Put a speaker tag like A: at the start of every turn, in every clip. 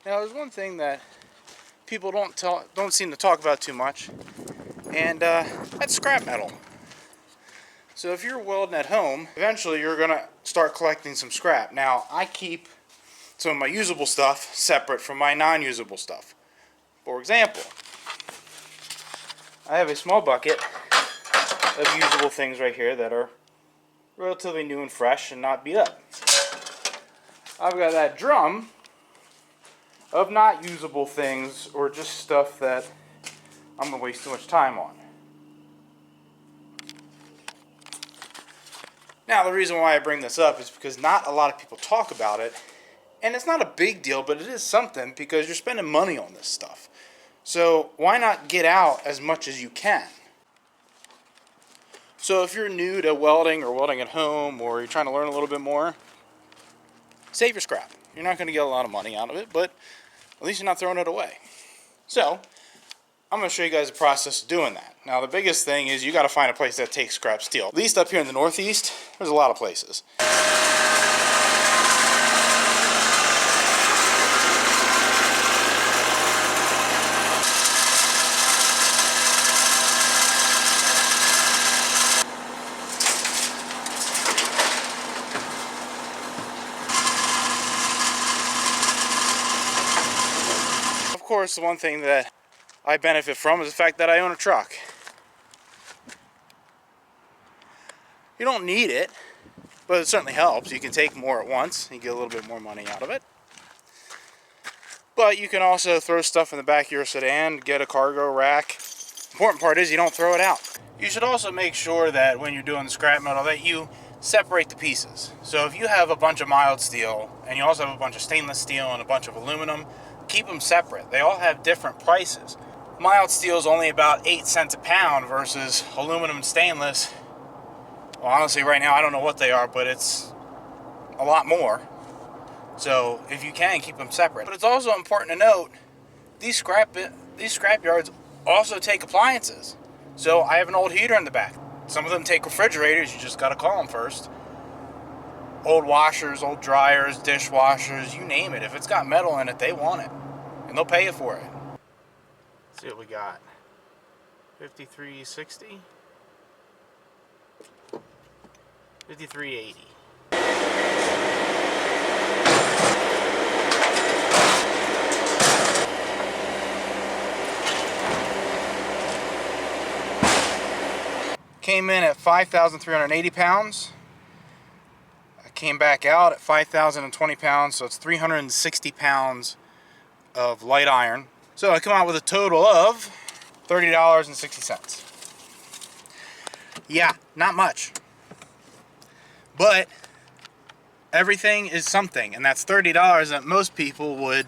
A: Now, there's one thing that people don't seem to talk about too much, and that's scrap metal. So if you're welding at home, eventually you're gonna start collecting some scrap. Now, I keep some of my usable stuff separate from my non-usable stuff. For example, I have a small bucket of usable things right here that are relatively new and fresh and not beat up. I've got that drum of not usable things or just stuff that I'm gonna waste too much time on. Now, the reason why I bring this up is because not a lot of people talk about it, and it's not a big deal, but it is something because you're spending money on this stuff. So why not get out as much as you can? So if you're new to welding or welding at home, or you're trying to learn a little bit more, save your scrap. You're not going to get a lot of money out of it, but at least you're not throwing it away. So I'm going to show you guys the process of doing that. Now, the biggest thing is you got to find a place that takes scrap steel. At least up here in the Northeast, there's a lot of places. Of course, the one thing that I benefit from is the fact that I own a truck. You don't need it, but it certainly helps. You can take more at once and get a little bit more money out of it. But you can also throw stuff in the back of your sedan, get a cargo rack. The important part is you don't throw it out. You should also make sure that when you're doing the scrap metal that you separate the pieces. So if you have a bunch of mild steel and you also have a bunch of stainless steel and a bunch of aluminum, keep them separate. They all have different prices. Mild steel is only about 8 cents a pound versus aluminum and stainless. Well, honestly, right now I don't know what they are, but it's a lot more. So if you can, keep them separate. But it's also important to note these scrap yards also take appliances. So I have an old heater in the back. Some of them take refrigerators. You just got to call them first. Old washers, old dryers, dishwashers, you name it. If it's got metal in it, they want it, and they'll pay you for it. Let's see what we got. 53.60, 53.80. Came in at 5,380 pounds. I came back out at 5,020 pounds, so it's 360 pounds of light iron. So I come out with a total of $30.60. Yeah, not much. But everything is something, and that's $30 that most people would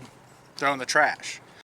A: throw in the trash.